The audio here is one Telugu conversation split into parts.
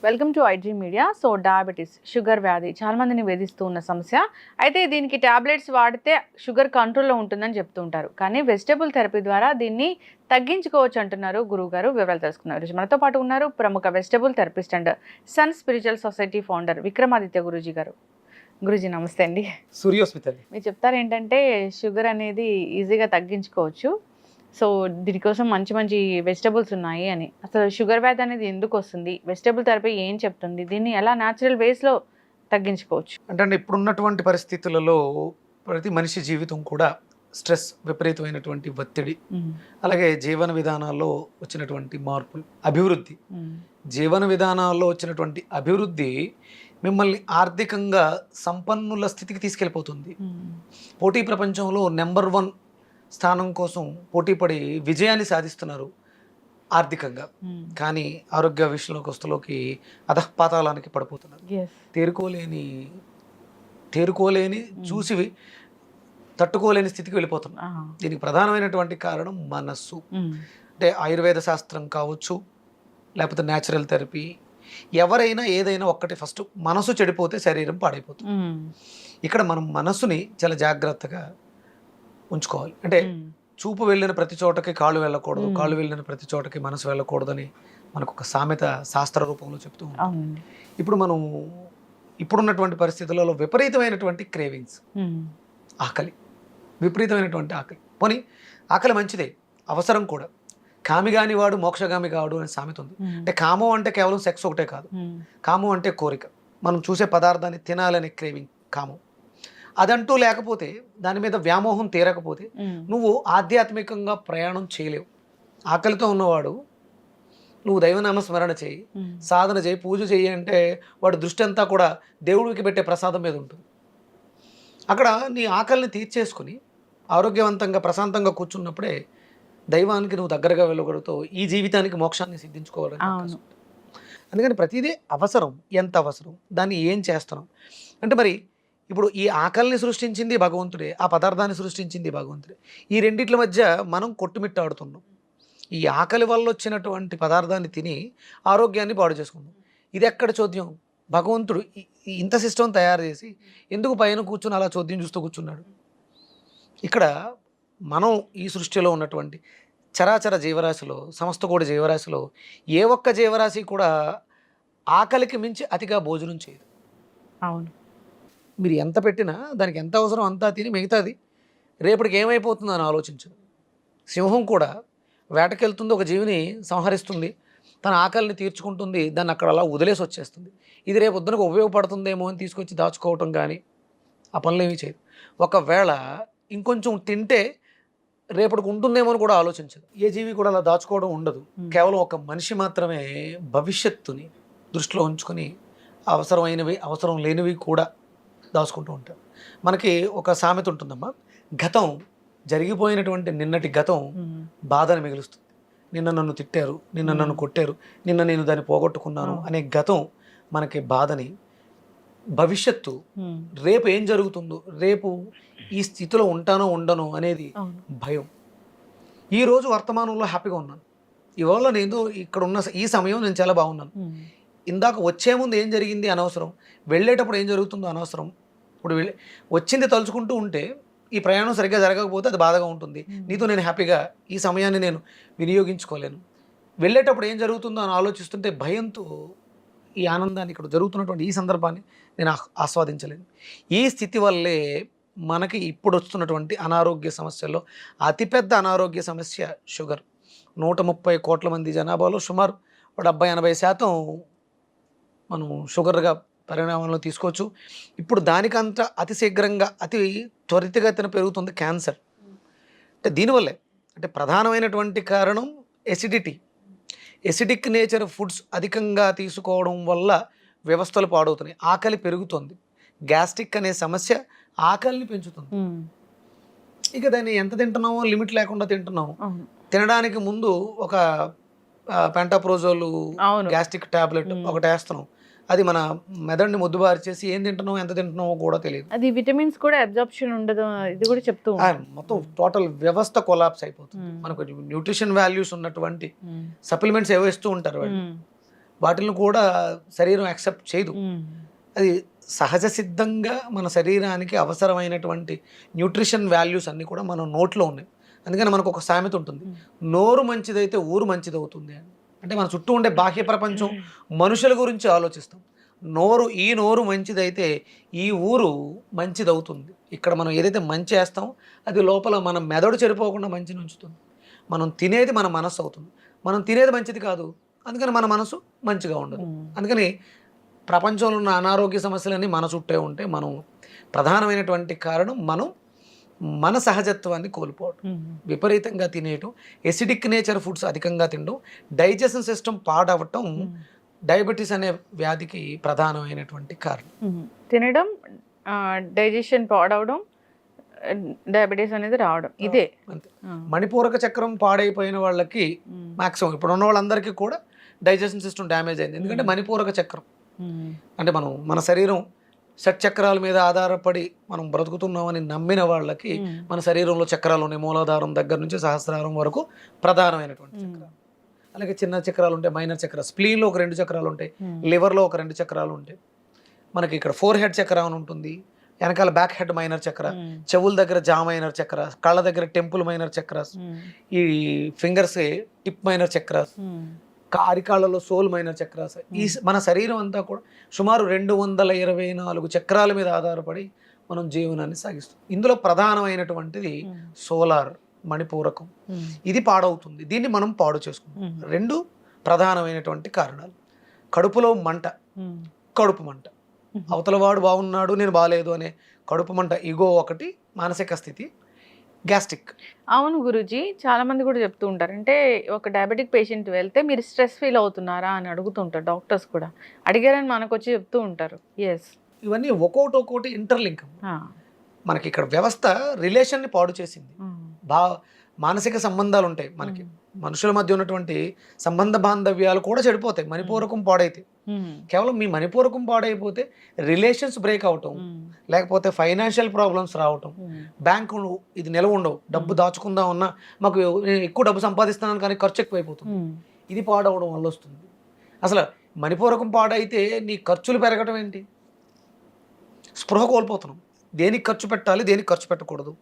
Welcome to IG media. So diabetes, sugar వ్యాధి చాలా మందిని వేధిస్తూ ఉన్న సమస్య. అయితే దీనికి టాబ్లెట్స్ వాడితే షుగర్ కంట్రోల్లో ఉంటుందని చెప్తూ ఉంటారు. కానీ వెజిటబుల్ థెరపీ ద్వారా దీన్ని తగ్గించుకోవచ్చు అంటున్నారు గురువుగారు. వివరాలు తెలుసుకున్నారు. మనతో పాటు ఉన్నారు ప్రముఖ vegetable therapist and sun spiritual society founder Vikramaditya Guruji గారు. గురూజీ నమస్తే అండి. సూర్యోస్మితల్లి, మీరు చెప్తారు ఏంటంటే షుగర్ అనేది ఈజీగా తగ్గించుకోవచ్చు, సో దీనికోసం మంచి మంచి వెజిటబుల్స్ ఉన్నాయి అని. అసలు షుగర్ వ్యాధి అనేది ఎందుకు వస్తుంది, వెజిటబుల్ థెరపీ ఏం చెప్తుంది, దీన్ని ఎలా న్యాచురల్ వేస్లో తగ్గించుకోవచ్చు? అంటే ఇప్పుడున్నటువంటి పరిస్థితులలో ప్రతి మనిషి జీవితం కూడా స్ట్రెస్, విపరీతమైనటువంటి ఒత్తిడి, అలాగే జీవన విధానాల్లో వచ్చినటువంటి మార్పులు, అభివృద్ధి, జీవన విధానాల్లో వచ్చినటువంటి అభివృద్ధి మిమ్మల్ని ఆర్థికంగా సంపన్నుల స్థితికి తీసుకెళ్ళిపోతుంది. పోటీ ప్రపంచంలో నెంబర్ 1 స్థానం కోసం పోటీపడి విజయాన్ని సాధిస్తున్నారు ఆర్థికంగా. కానీ ఆరోగ్య విషయంలోకి వస్తులోకి అధఃపాతాళానికి పడిపోతున్నారు. తేరుకోలేని చూసి తట్టుకోలేని స్థితికి వెళ్ళిపోతున్నారు. దీనికి ప్రధానమైనటువంటి కారణం మనస్సు. అంటే ఆయుర్వేద శాస్త్రం కావచ్చు, లేకపోతే న్యాచురల్ థెరపీ, ఎవరైనా ఏదైనా ఒక్కటి ఫస్ట్ మనసు చెడిపోతే శరీరం పాడైపోతుంది. ఇక్కడ మనం మనస్సుని చాలా జాగ్రత్తగా ఉంచుకోవాలి. అంటే చూపు వెళ్ళిన ప్రతి చోటకి కాళ్ళు వెళ్ళకూడదు, కాళ్ళు వెళ్ళిన ప్రతి చోటకి మనసు వెళ్ళకూడదని మనకు ఒక సామెత శాస్త్ర రూపంలో చెప్తూ ఉంటాం. ఇప్పుడు మనం ఇప్పుడున్నటువంటి పరిస్థితులలో విపరీతమైనటువంటి క్రేవింగ్స్, ఆకలి, విపరీతమైనటువంటి ఆకలి. పోనీ ఆకలి మంచిదే, అవసరం కూడా. కామిగాని వాడు మోక్షగామి కాడు అనే సామెత ఉంది. అంటే కామం అంటే కేవలం సెక్స్ ఒకటే కాదు, కామం అంటే కోరిక, మనం చూసే పదార్థాన్ని తినాలనే క్రేవింగ్ కామం. అదంటూ లేకపోతే, దాని మీద వ్యామోహం తీరకపోతే నువ్వు ఆధ్యాత్మికంగా ప్రయాణం చేయలేవు. ఆకలితో ఉన్నవాడు నువ్వు దైవనామ స్మరణ చేయి, సాధన చేయి, పూజ చేయి అంటే వాడు దృష్టి అంతా కూడా దేవుడికి పెట్టే ప్రసాదం మీద ఉంటుంది. అక్కడ నీ ఆకలిని తీర్చేసుకుని ఆరోగ్యవంతంగా ప్రశాంతంగా కూర్చున్నప్పుడే దైవానికి నువ్వు దగ్గరగా వెళ్ళగలుగుతావు. ఈ జీవితానికి మోక్షాన్ని సిద్ధించుకోవాలని. అందుకని ప్రతిదీ అవసరం. ఎంత అవసరం, దాన్ని ఏం చేస్తున్నాం అంటే, మరి ఇప్పుడు ఈ ఆకలిని సృష్టించింది భగవంతుడే, ఆ పదార్థాన్ని సృష్టించింది భగవంతుడే. ఈ రెండిట్ల మధ్య మనం కొట్టుమిట్టాడుతున్నాం. ఈ ఆకలి వల్ల వచ్చినటువంటి పదార్థాన్ని తిని ఆరోగ్యాన్ని పాడు చేసుకున్నాం. ఇది ఎక్కడ చోద్యం? భగవంతుడు ఇంత సిస్టమ్ తయారు చేసి ఎందుకు పైన కూర్చుని అలా చోద్యం చూస్తూ కూర్చున్నాడు? ఇక్కడ మనం ఈ సృష్టిలో ఉన్నటువంటి చరాచర జీవరాశిలో, సమస్త కోటి జీవరాశిలో ఏ ఒక్క జీవరాశి కూడా ఆకలికి మించి అతిగా భోజనం చేయదు. అవును. మీరు ఎంత పెట్టినా దానికి ఎంత అవసరం అంతా తిని మిగతాది రేపటికి ఏమైపోతుందో అని ఆలోచించదు. సింహం కూడా వేటకెళ్తుంది, ఒక జీవిని సంహరిస్తుంది, తన ఆకలిని తీర్చుకుంటుంది, దాన్ని అక్కడ అలా వదిలేసి వచ్చేస్తుంది. ఇది రేపు పొద్దునకు ఉపయోగపడుతుందేమో అని తీసుకొచ్చి దాచుకోవటం కానీ ఆ పనులు ఏమీ చేయదు. ఒకవేళ ఇంకొంచెం తింటే రేపటికి ఉంటుందేమో అని కూడా ఆలోచించదు. ఏ జీవి కూడా అలా దాచుకోవడం ఉండదు. కేవలం ఒక మనిషి మాత్రమే భవిష్యత్తుని దృష్టిలో ఉంచుకొని అవసరమైనవి, అవసరం లేనివి కూడా దాచుకుంటూ ఉంటారు. మనకి ఒక సామెత ఉంటుందమ్మా, గతం, జరిగిపోయినటువంటి నిన్నటి గతం బాధని మిగులుస్తుంది. నిన్న నన్ను తిట్టారు, నిన్న నన్ను కొట్టారు, నిన్న నేను దాన్ని పోగొట్టుకున్నాను అనే గతం మనకి బాధని, భవిష్యత్తు రేపు ఏం జరుగుతుందో, రేపు ఈ స్థితిలో ఉంటానో ఉండనో అనేది భయం. ఈరోజు వర్తమానంలో హ్యాపీగా ఉన్నాను, ఇవాళ నేను ఇక్కడ ఉన్న ఈ సమయం నేను చాలా బాగున్నాను. ఇందాక వచ్చే ముందు ఏం జరిగింది అనవసరం, వెళ్ళేటప్పుడు ఏం జరుగుతుందో అనవసరం. ఇప్పుడు వచ్చింది తలుచుకుంటూ ఉంటే ఈ ప్రయాణం సరిగ్గా జరగకపోతే అది బాధగా ఉంటుంది. నీతో నేను హ్యాపీగా ఈ సమయాన్ని నేను వినియోగించుకోలేను. వెళ్ళేటప్పుడు ఏం జరుగుతుందో అని ఆలోచిస్తుంటే భయంతో ఈ ఆనందాన్ని, ఇక్కడ జరుగుతున్నటువంటి ఈ సందర్భాన్ని నేను ఆస్వాదించలేను. ఈ స్థితి వల్లే మనకి ఇప్పుడు వస్తున్నటువంటి అనారోగ్య సమస్యల్లో అతిపెద్ద అనారోగ్య సమస్య షుగర్. 130 కోట్ల మంది జనాభాలో సుమారు 70-80% మనం షుగర్గా పరిణామంలో తీసుకోవచ్చు. ఇప్పుడు దానికంత అతి శీఘ్రంగా, అతి త్వరితగతిన పెరుగుతుంది క్యాన్సర్. అంటే దీనివల్లే, అంటే ప్రధానమైనటువంటి కారణం ఎసిడిటీ. ఎసిడిక్ నేచర్ ఫుడ్స్ అధికంగా తీసుకోవడం వల్ల వ్యవస్థలు పాడవుతున్నాయి, ఆకలి పెరుగుతుంది. గ్యాస్ట్రిక్ అనే సమస్య ఆకలిని పెంచుతుంది. ఇక దాన్ని ఎంత తింటున్నామో లిమిట్ లేకుండా తింటున్నాము. తినడానికి ముందు ఒక పెంటాప్రోజోల్ గ్యాస్ట్రిక్ టాబ్లెట్ ఒకటి వేస్తున్నాం, అది మన మెదడుని మొద్దుబారి చేసి ఏం తింటున్నావు ఎంత తింటున్నావో కూడా తెలియదు. అది విటమిన్స్ కూడా అబ్జార్ప్షన్ ఉండదు, ఇది కూడా చెప్తూ మొత్తం టోటల్ వ్యవస్థ కొలాప్స్ అయిపోతుంది. మనకు న్యూట్రిషన్ వాల్యూస్ ఉన్నటువంటి సప్లిమెంట్స్ ఏవో ఇస్తూ ఉంటారు వాళ్ళు, వాటిని కూడా శరీరం యాక్సెప్ట్ చేయదు. అది సహజ సిద్ధంగా మన శరీరానికి అవసరమైనటువంటి న్యూట్రిషన్ వాల్యూస్ అన్నీ కూడా మన నోట్లో ఉన్నాయి. అందుకని మనకు ఒక సామెత ఉంటుంది, నోరు మంచిదైతే ఊరు మంచిది అవుతుంది అని. అంటే మన చుట్టూ ఉండే బాహ్య ప్రపంచం మనుషుల గురించి ఆలోచిస్తాం. ఈ నోరు మంచిదైతే ఈ ఊరు మంచిదవుతుంది. ఇక్కడ మనం ఏదైతే మంచి వేస్తామో అది లోపల మన మెదడు చెడిపోకుండా మంచిని ఉంచుతుంది. మనం తినేది మన మనస్సు అవుతుంది. మనం తినేది మంచిది కాదు, అందుకని మన మనసు మంచిగా ఉండదు. అందుకని ప్రపంచంలో ఉన్న అనారోగ్య సమస్యలన్నీ మన చుట్టే ఉంటే మనం ప్రధానమైనటువంటి కారణం మన సహజత్వాన్ని కోల్పోవడం, విపరీతంగా తినేయటం, ఎసిడిక్ నేచర్ ఫుడ్స్ అధికంగా తినడం, డైజెషన్ సిస్టమ్ పాడవటం డయాబెటీస్ అనే వ్యాధికి ప్రధానమైనటువంటి కారణం. తినడం, డైజెషన్ పాడవడం, డయాబెటీస్ అనేది రావడం, ఇదే అంతే. మణిపూరక చక్రం పాడైపోయిన వాళ్ళకి మాక్సిమం ఇప్పుడు ఉన్న వాళ్ళందరికీ కూడా డైజెషన్ సిస్టమ్ డ్యామేజ్ అయింది. ఎందుకంటే మణిపూరక చక్రం అంటే మన శరీరం షట్ చక్రాల మీద ఆధారపడి మనం బ్రతుకుతున్నామని నమ్మిన వాళ్ళకి మన శరీరంలో చక్రాలు ఉన్నాయి. మూలాధారం దగ్గర నుంచి సహస్రారం వరకు ప్రధానమైనటువంటి చక్రాలు. అలాగే చిన్న చక్రాలు ఉంటాయి, మైనర్ చక్రాలు. స్ప్లీన్లో ఒక 2 చక్రాలు ఉంటాయి, లివర్లో ఒక 2 చక్రాలు ఉంటాయి. మనకి ఇక్కడ 4 హెడ్ చక్రం అని ఉంటుంది, వెనకాల బ్యాక్ హెడ్ మైనర్ చక్ర, చెవుల దగ్గర జా మైనర్ చక్ర, కళ్ళ దగ్గర టెంపుల్ మైనర్ చక్రాస్, ఈ ఫింగర్స్ టిప్ మైనర్ చక్రాస్, అరికాళ్ళలో సోల్ మైనర్ చక్రాస్. ఈ మన శరీరం అంతా కూడా సుమారు 224 చక్రాల మీద ఆధారపడి మనం జీవనాన్ని సాగిస్తాం. ఇందులో ప్రధానమైనటువంటిది సోలార్ మణిపూరకం. ఇది పాడవుతుంది, దీన్ని మనం పాడు చేసుకుంటాం. 2 ప్రధానమైనటువంటి కారణాలు: కడుపులో మంట, కడుపు మంట, అవతల వాడు బాగున్నాడు నేను బాగాలేదు అనే కడుపు మంట, ఇగో ఒకటి, మానసిక స్థితి, గ్యాస్ట్రిక్. అవును గురూజీ, చాలా మంది కూడా చెప్తూ ఉంటారు, అంటే ఒక డయాబెటిక్ పేషెంట్ వెళ్తే మీరు స్ట్రెస్ ఫీల్ అవుతున్నారా అని అడుగుతుంటారు. డాక్టర్స్ కూడా అడిగారని మనకు వచ్చి చెప్తూ ఉంటారు. ఎస్, ఇవన్నీ ఒక్కొక్కటి ఇంటర్లింక్. మనకి ఇక్కడ వ్యవస్థ రిలేషన్ని పాడు చేసింది. మానసిక సంబంధాలు ఉంటాయి మనకి, మనుషుల మధ్య ఉన్నటువంటి సంబంధ బాంధవ్యాలు కూడా చెడిపోతాయి మణిపూరకం పాడైతే. కేవలం మీ మణిపూరకం పాడైపోతే రిలేషన్స్ బ్రేక్ అవటం, లేకపోతే ఫైనాన్షియల్ ప్రాబ్లమ్స్ రావటం, బ్యాంకు ఇది నిలవ ఉండవు, డబ్బు దాచుకుందాం ఉన్నా మాకు ఎక్కువ డబ్బు సంపాదిస్తున్నాను కానీ ఖర్చు ఎక్కువైపోతుంది, ఇది పాడవడం వల్ల వస్తుంది. అసలు మణిపూరకం పాడైతే నీ ఖర్చులు పెరగటం ఏంటి? స్పృహ కోల్పోతున్నాం, దేనికి ఖర్చు పెట్టాలి దేనికి ఖర్చు పెట్టకూడదు,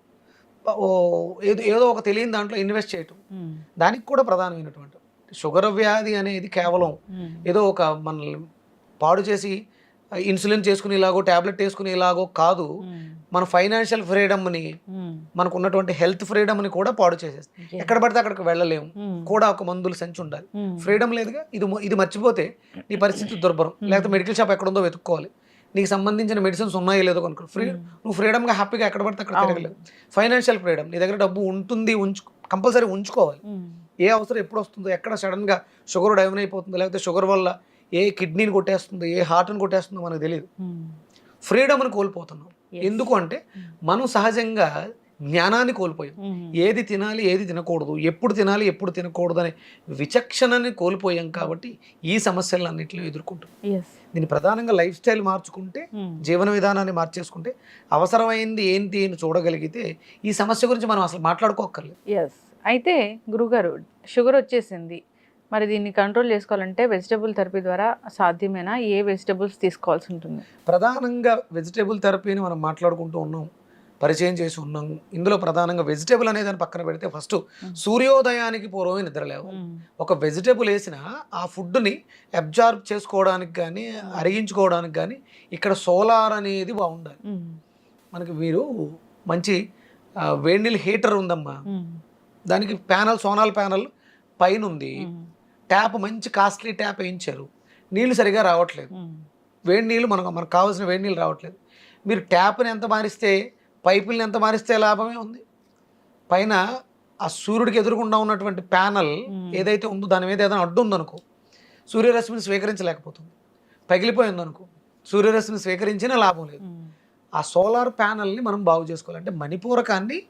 ఏదో ఒక తెలియని దాంట్లో ఇన్వెస్ట్ చేయటం, దానికి కూడా ప్రధానమైనటువంటి షుగర్ వ్యాధి అనేది కేవలం ఏదో ఒక మనల్ని పాడు చేసి ఇన్సులిన్ చేసుకునేలాగో ట్యాబ్లెట్ వేసుకునేలాగో కాదు, మన ఫైనాన్షియల్ ఫ్రీడమ్ని, మనకు ఉన్నటువంటి హెల్త్ ఫ్రీడమ్ని కూడా పాడు చేసేస్తుంది. ఎక్కడ పడితే అక్కడికి వెళ్ళలేము, కూడా ఒక మందులు సంచి ఉండాలి. ఫ్రీడమ్ లేదుగా, ఇది మర్చిపోతే నీ పరిస్థితి దుర్భరం. లేకపోతే మెడికల్ షాప్ ఎక్కడుందో వెతుక్కోవాలి, నీకు సంబంధించిన మెడిసిన్స్ ఉన్నాయో లేదో కనుక్కో. నువ్వు ఫ్రీడమ్గా హ్యాపీగా ఎక్కడ పడితే అక్కడ తిరగలేవు. ఫైనాన్షియల్ ఫ్రీడమ్, నీ దగ్గర డబ్బు ఉంటుంది, కంపల్సరీ ఉంచుకోవాలి. ఏ అవసరం ఎప్పుడు వస్తుందో, ఎక్కడ సడన్గా షుగర్ డౌన్ అయిపోతుందో, లేకపోతే షుగర్ వల్ల ఏ కిడ్నీని కొట్టేస్తుందో, ఏ హార్ట్ని కొట్టేస్తుందో మనకు తెలియదు. ఫ్రీడమ్ని కోల్పోతున్నాం. ఎందుకు అంటే మనం సహజంగా జ్ఞానాన్ని కోల్పోయాం. ఏది తినాలి ఏది తినకూడదు, ఎప్పుడు తినాలి ఎప్పుడు తినకూడదు అనే విచక్షణని కోల్పోయాం. కాబట్టి ఈ సమస్యలన్నింటిలో ఎదుర్కొంటాం. దీన్ని ప్రధానంగా లైఫ్ స్టైల్ మార్చుకుంటే, జీవన విధానాన్ని మార్చేసుకుంటే, అవసరమైంది ఏంటి అని చూడగలిగితే ఈ సమస్య గురించి మనం అసలు మాట్లాడుకోక్కర్లేదు. ఎస్. అయితే గురుగారు, షుగర్ వచ్చేసింది, మరి దీన్ని కంట్రోల్ చేసుకోవాలంటే వెజిటబుల్ థెరపీ ద్వారా సాధ్యమేనా? ఏ వెజిటబుల్స్ తీసుకోవాల్సి ఉంటుంది? ప్రధానంగా వెజిటబుల్ థెరపీని మనం మాట్లాడుకుంటూ ఉన్నాం, పరిచయం చేసి ఉన్నాం. ఇందులో ప్రధానంగా వెజిటబుల్ అనే దాన్ని పక్కన పెడితే ఫస్ట్ సూర్యోదయానికి పూర్వమే నిద్రలేవు. ఒక వెజిటబుల్ వేసిన ఆ ఫుడ్ని అబ్జార్బ్ చేసుకోవడానికి కానీ అరిగించుకోవడానికి కానీ ఇక్కడ సోలార్ అనేది బాగుండాలి. మనకి మీరు మంచి వేడి నీళ్ళు హీటర్ ఉందమ్మా, దానికి సోనాల్ ప్యానల్ పైన ఉంది, ట్యాప్ మంచి కాస్ట్లీ ట్యాప్ వేయించారు, నీళ్ళు సరిగా రావట్లేదు, వేడి నీళ్ళు మనకు కావాల్సిన వేడి నీళ్ళు రావట్లేదు. మీరు ట్యాప్ని ఎంత మారిస్తే, పైపుల్ని ఎంత మారిస్తే లాభమే ఉంది. పైన ఆ సూర్యుడికి ఎదురుకుండా ఉన్నటువంటి ప్యానల్ ఏదైతే ఉందో దాని మీద ఏదైనా అడ్డు ఉందనుకో, సూర్యరశ్మిని స్వీకరించలేకపోతుంది. పగిలిపోయిందనుకో, సూర్యరశ్మిని స్వీకరించినా లాభం లేదు. ఆ సోలార్ ప్యానల్ని మనం బాగు చేసుకోవాలి. అంటే మణిపూరకాన్ని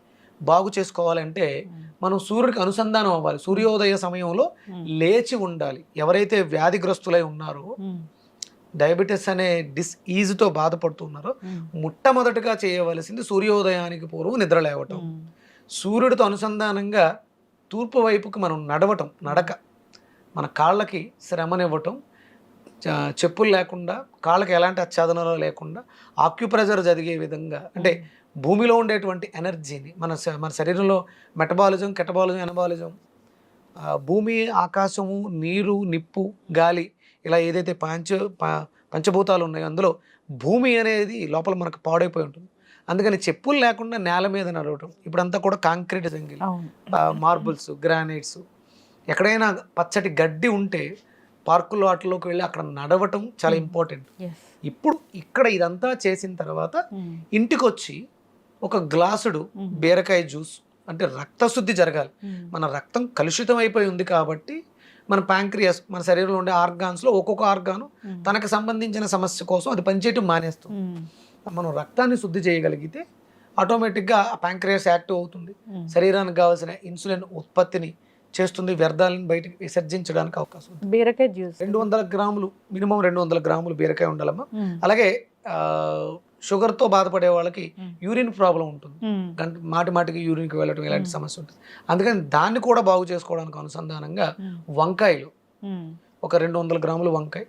బాగు చేసుకోవాలంటే మనం సూర్యుడికి అనుసంధానం అవ్వాలి. సూర్యోదయ సమయంలో లేచి ఉండాలి. ఎవరైతే వ్యాధిగ్రస్తులై ఉన్నారో డయాబెటీస్ అనే ఈజ్తో బాధపడుతున్నారో మొట్టమొదటిగా చేయవలసింది సూర్యోదయానికి పూర్వం నిద్ర లేవటం, సూర్యుడితో అనుసంధానంగా తూర్పు వైపుకి మనం నడక, మన కాళ్ళకి శ్రమనివ్వటం, చెప్పులు లేకుండా, కాళ్ళకి ఎలాంటి ఆచ్ఛాదనలు లేకుండా ఆక్యుప్రెషర్ జరిగే విధంగా, అంటే భూమిలో ఉండేటువంటి ఎనర్జీని మన శరీరంలో మెటబాలిజం, కెటబాలిజం, ఎనబాలిజం, భూమి, ఆకాశము, నీరు, నిప్పు, గాలి, ఇలా ఏదైతే పంచభూతాలు ఉన్నాయో అందులో భూమి అనేది లోపల మనకు పాడైపోయి ఉంటుంది. అందుకని చెప్పులు లేకుండా నేల మీద నడవటం. ఇప్పుడంతా కూడా కాంక్రీట్ జంగిల్, మార్బుల్స్, గ్రానైట్స్, ఎక్కడైనా పచ్చటి గడ్డి ఉంటే పార్కుల్లో వాటిలోకి వెళ్ళి అక్కడ నడవటం చాలా ఇంపార్టెంట్. ఇప్పుడు ఇక్కడ ఇదంతా చేసిన తర్వాత ఇంటికి వచ్చి ఒక గ్లాసుడు బీరకాయ జ్యూస్, అంటే రక్తశుద్ధి జరగాలి. మన రక్తం కలుషితం అయిపోయి ఉంది కాబట్టి మన ప్యాంక్రియాస్, మన శరీరంలో ఉండే ఆర్గాన్స్లో ఒక్కొక్క ఆర్గాను తనకు సంబంధించిన సమస్య కోసం అది పనిచేయటం మానేస్తుంది. మనం రక్తాన్ని శుద్ధి చేయగలిగితే ఆటోమేటిక్గా ఆ ప్యాంక్రియాస్ యాక్టివ్ అవుతుంది, శరీరానికి కావాల్సిన ఇన్సులిన్ ఉత్పత్తిని చేస్తుంది, వ్యర్థాలను బయటకు విసర్జించడానికి అవకాశం ఉంది. బీరకాయ జ్యూస్ 200 గ్రాములు, మినిమం 200 గ్రాములు బీరకాయ ఉండాలమ్మా. అలాగే షుగర్తో బాధపడే వాళ్ళకి యూరిన్ ప్రాబ్లం ఉంటుంది, మాటికి యూరిన్కి వెళ్ళడం ఇలాంటి సమస్య ఉంటుంది. అందుకని దాన్ని కూడా బాగు చేసుకోవడానికి అనుసంధానంగా వంకాయలు, ఒక 200 గ్రాములు వంకాయ,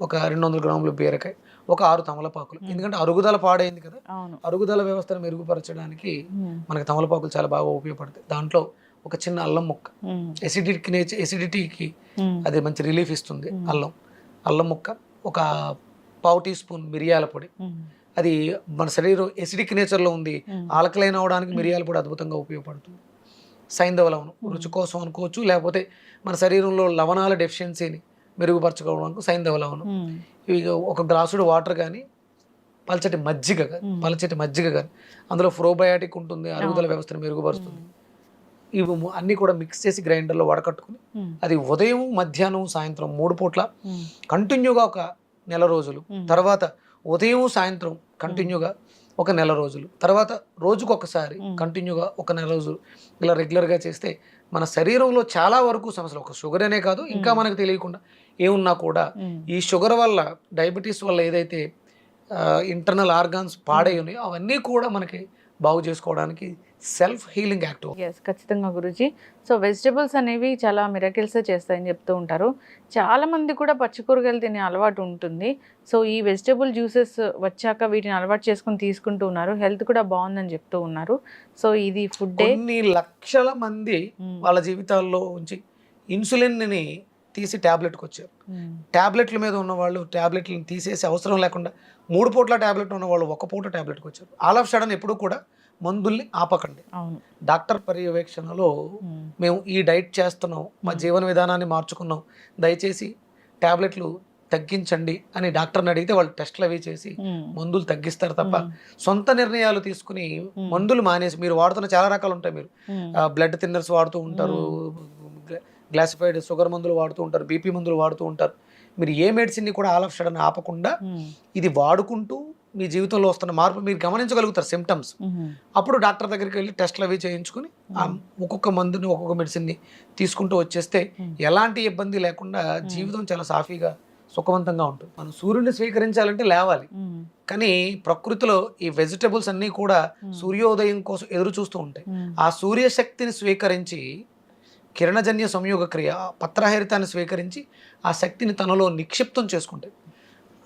ఒక 200 గ్రాములు బీరకాయ, ఒక 6 తమలపాకులు. ఎందుకంటే అరుగుదల పాడైంది కదా, అరుగుదల వ్యవస్థను మెరుగుపరచడానికి మనకి తమలపాకులు చాలా బాగా ఉపయోగపడతాయి. దాంట్లో ఒక చిన్న అల్లం ముక్క, ఎసిడిటీకి అది మంచి రిలీఫ్ ఇస్తుంది. అల్లం ముక్క, ఒక పావు టీ స్పూన్ మిరియాల పొడి, అది మన శరీరం ఎసిడిక్ నేచర్లో ఉంది, ఆల్కలైన్ అవడానికి మిరియాల పొడి అద్భుతంగా ఉపయోగపడుతుంది. సైంధవ లవణం రుచి కోసం అనుకోవచ్చు, లేకపోతే మన శరీరంలో లవణాల డెఫిషియన్సీని మెరుగుపరచుకోవడానికి సైంధవ లవణం. ఇవి ఒక గ్లాసుడు వాటర్ కానీ, పలచటి మజ్జిగ కానీ, అందులో ప్రోబయాటిక్ ఉంటుంది, అరుగుదల వ్యవస్థను మెరుగుపరుస్తుంది. ఇవి అన్నీ కూడా మిక్స్ చేసి గ్రైండర్లో వడకట్టుకుని అది ఉదయం, మధ్యాహ్నం, సాయంత్రం 3 పూట్ల కంటిన్యూగా ఒక నెల రోజులు, తర్వాత ఉదయం, సాయంత్రం కంటిన్యూగా ఒక నెల రోజులు, తర్వాత రోజుకు ఒకసారి కంటిన్యూగా ఒక నెల రోజులు, ఇలా రెగ్యులర్గా చేస్తే మన శరీరంలో చాలా వరకు సమస్యలు, ఒక షుగర్ అనే కాదు, ఇంకా మనకు తెలియకుండా ఏమున్నా కూడా ఈ షుగర్ వల్ల, డయాబెటీస్ వల్ల ఏదైతే ఇంటర్నల్ ఆర్గాన్స్ పాడై ఉన్నాయో అవన్నీ కూడా మనకి బాగు చేసుకోవడానికి సెల్ఫ్ హీలింగ్ యాక్టివ్. ఖచ్చితంగా గురూజీ. సో వెజిటబుల్స్ అనేవి చాలా మిరకిల్సే చేస్తాయని చెప్తూ ఉంటారు. చాలా మంది కూడా పచ్చి కూరగాయలు తినే అలవాటు ఉంటుంది. సో ఈ వెజిటబుల్ జ్యూసెస్ వచ్చాక వీటిని అలవాటు చేసుకుని తీసుకుంటూ ఉన్నారు, హెల్త్ కూడా బాగుందని చెప్తూ ఉన్నారు. సో ఇది ఫుడ్ కొన్ని లక్షల మంది వాళ్ళ జీవితాల్లో ఉంచి ఇన్సులిన్ని తీసి ట్యాబ్లెట్కి వచ్చారు. ట్యాబ్లెట్ల మీద ఉన్న వాళ్ళు ట్యాబ్లెట్లను తీసేసి అవసరం లేకుండా 3 పూట్ల ట్యాబ్లెట్ ఉన్న వాళ్ళు 1 పూట ట్యాబ్లెట్కి వచ్చారు. ఆల్ ఆఫ్ సడన్ ఎప్పుడు కూడా మందుల్ని ఆపకండి. డాక్టర్ పర్యవేక్షణలో మేము ఈ డైట్ చేస్తున్నాం, మా జీవన విధానాన్ని మార్చుకున్నాం, దయచేసి ట్యాబ్లెట్లు తగ్గించండి అని డాక్టర్ని అడిగితే వాళ్ళు టెస్ట్లు అవి చేసి మందులు తగ్గిస్తారు తప్ప సొంత నిర్ణయాలు తీసుకుని మందులు మానేసి, మీరు వాడుతున్న చాలా రకాలు ఉంటాయి, మీరు బ్లడ్ థిన్నర్స్ వాడుతూ ఉంటారు, గ్లాసిఫైడ్ షుగర్ మందులు వాడుతూ ఉంటారు, బీపీ మందులు వాడుతూ ఉంటారు, మీరు ఏ మెడిసిన్ని కూడా ఆల్ ఆఫ్ సడన్ ఆపకుండా ఇది వాడుకుంటూ మీ జీవితంలో వస్తున్న మార్పు మీరు గమనించగలుగుతారు, సిమ్టమ్స్. అప్పుడు డాక్టర్ దగ్గరికి వెళ్ళి టెస్ట్లు అవి చేయించుకుని ఒక్కొక్క మందుని, ఒక్కొక్క మెడిసిన్ని తీసుకుంటూ వచ్చేస్తే ఎలాంటి ఇబ్బంది లేకుండా జీవితం చాలా సాఫీగా, సుఖవంతంగా ఉంటుంది. మనం సూర్యుడిని స్వీకరించాలంటే లేవాలి, కానీ ప్రకృతిలో ఈ వెజిటబుల్స్ అన్నీ కూడా సూర్యోదయం కోసం ఎదురు చూస్తూ ఉంటాయి. ఆ సూర్యశక్తిని స్వీకరించి, కిరణజన్య సంయోగ క్రియ, పత్రహరితాన్ని స్వీకరించి ఆ శక్తిని తనలో నిక్షిప్తం చేసుకుంటాయి.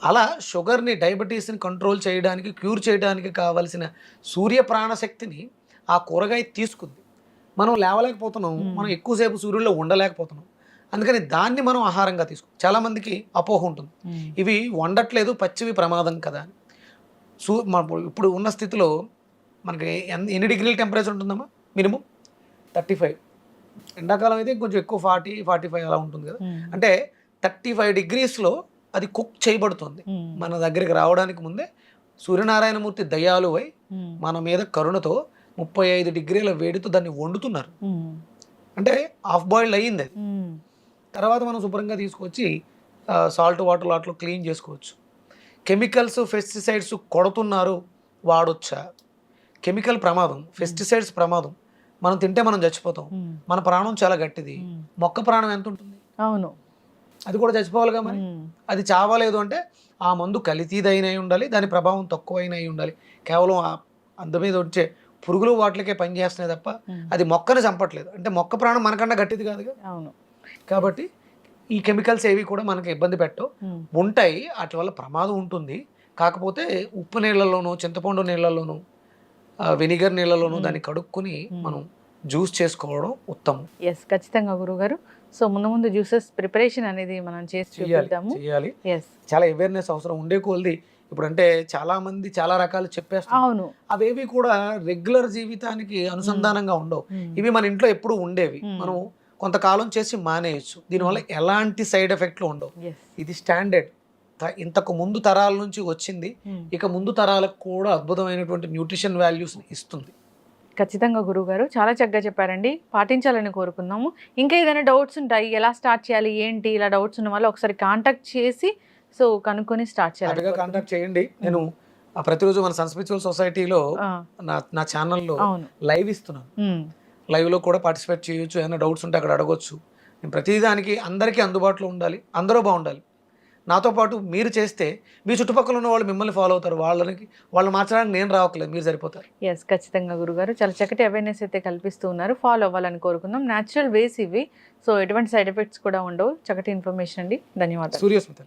అలా షుగర్ని, డయాబెటీస్ని కంట్రోల్ చేయడానికి, క్యూర్ చేయడానికి కావలసిన సూర్య ప్రాణశక్తిని ఆ కూరగాయ తీసుకుంది. మనం లేవలేకపోతున్నాం, మనం ఎక్కువసేపు సూర్యుల్లో ఉండలేకపోతున్నాం, అందుకని దాన్ని మనం ఆహారంగా తీసుకుంటాం. చాలామందికి అపోహ ఉంటుంది, ఇవి వండట్లేదు, పచ్చివి ప్రమాదం కదా అని. ఇప్పుడు ఉన్న స్థితిలో మనకి ఎన్ని డిగ్రీల టెంపరేచర్ ఉంటుందమ్మా? మినిమం 35. ఎండాకాలం అయితే కొంచెం ఎక్కువ 40, 45 అలా ఉంటుంది కదా. అంటే 35 డిగ్రీస్లో అది కుక్ చేయబడుతుంది. మన దగ్గరికి రావడానికి ముందే సూర్యనారాయణమూర్తి దయాళువై మన మీద కరుణతో 35 డిగ్రీల వేడితో దాన్ని వండుతున్నారు. అంటే హాఫ్ బాయిల్డ్ అయ్యింది అది. తర్వాత మనం శుభ్రంగా తీసుకొచ్చి సాల్ట్ వాటర్ వాటిలో క్లీన్ చేసుకోవచ్చు. కెమికల్స్, పెస్టిసైడ్స్ కొడుతున్నారు, వాడొచ్చా? కెమికల్ ప్రమాదం, పెస్టిసైడ్స్ ప్రమాదం. మనం తింటే మనం చచ్చిపోతాం. మన ప్రాణం చాలా గట్టిది. మొక్క ప్రాణం ఎంత ఉంటుంది? అవును, అది కూడా చచ్చిపోవాలిగా మరి. అది చావలేదు అంటే ఆ మందు కల్తీదైన అయి ఉండాలి, దాని ప్రభావం తక్కువైన అయి ఉండాలి. కేవలం ఆ అందు మీద వచ్చే పురుగులు వాటికే పనిచేస్తున్నాయి తప్ప అది మొక్కని చంపట్లేదు. అంటే మొక్క ప్రాణం మనకన్నా గట్టిది కాదుగా. అవును. కాబట్టి ఈ కెమికల్స్ ఏవి కూడా మనకి ఇబ్బంది పెట్టవు. ఉంటాయి, వాటి వల్ల ప్రమాదం ఉంటుంది. కాకపోతే ఉప్పు నీళ్ళలోనూ, చింతపండు నీళ్ళలోనూ, వెనిగర్ నీళ్ళలోనూ దాన్ని కడుక్కొని మనం జ్యూస్ చేసుకోవడం ఉత్తమం. ఎస్, ఖచ్చితంగా గురుగారు. సో ముందు జ్యూసెస్ ప్రిపరేషన్ అనేది మనం చేసి చూపిద్దాము. చేయాలి. ఎస్, చాలా అవేర్నెస్ అవసరం ఉండే కొలది. ఇప్పుడు అంటే చాలా మంది చాలా రకాలు చెప్పేస్తారు. అవును. అవేవి కూడా రెగ్యులర్ జీవితానికి అనుసంధానంగా ఉండవు. ఇవి మన ఇంట్లో ఎప్పుడు ఉండేవి, మనం కొంతకాలం చేసి మానేయచ్చు. దీనివల్ల ఎలాంటి సైడ్ ఎఫెక్ట్లు ఉండవు. ఇది స్టాండర్డ్, ఇంతకు ముందు తరాల నుంచి వచ్చింది. ఇక ముందు తరాలకు కూడా అద్భుతమైనటువంటి న్యూట్రిషన్ వాల్యూస్ ఇస్తుంది. ఖచ్చితంగా గురువుగారు చాలా చక్కగా చెప్పారండి, పాటించాలని కోరుకుందాము. ఇంకా ఏదైనా డౌట్స్ ఉంటాయి, ఎలా స్టార్ట్ చేయాలి ఏంటి, ఇలా డౌట్స్ ఉన్న వాళ్ళు ఒకసారి కాంటాక్ట్ చేసి సో కనుక్కొని స్టార్ట్ చేయాలి. కాంటాక్ట్ చేయండి. నేను ప్రతిరోజు మన సన్ స్పిరిచువల్ సొసైటీలో నా ఛానల్లో లైవ్ ఇస్తున్నాను. లైవ్ లో కూడా పార్టిసిపేట్ చేయొచ్చు. ఏమైనా డౌట్స్ ఉంటే అక్కడ అడగొచ్చు. నేను ప్రతిదానికి అందరికీ అందుబాటులో ఉండాలి, అందరూ బాగుండాలి. నాతో పాటు మీరు చేస్తే మీ చుట్టుపక్కల ఉన్న వాళ్ళు మిమ్మల్ని ఫాలో అవుతారు. వాళ్ళు మార్చడానికి నేను రావట్లేదు, మీరు సరిపోతారు. ఎస్, ఖచ్చితంగా గురుగారు చాలా చక్కటి అవేర్నెస్ అయితే కల్పిస్తూ ఉన్నారు. ఫాలో అవ్వాలని కోరుకుందాం. న్యాచురల్ వేస్ ఇవి, సో ఎటువంటి సైడ్ ఎఫెక్ట్స్ కూడా ఉండవు. చక్కటి ఇన్ఫర్మేషన్ అండి, ధన్యవాదాలు. సూర్యస్మిత.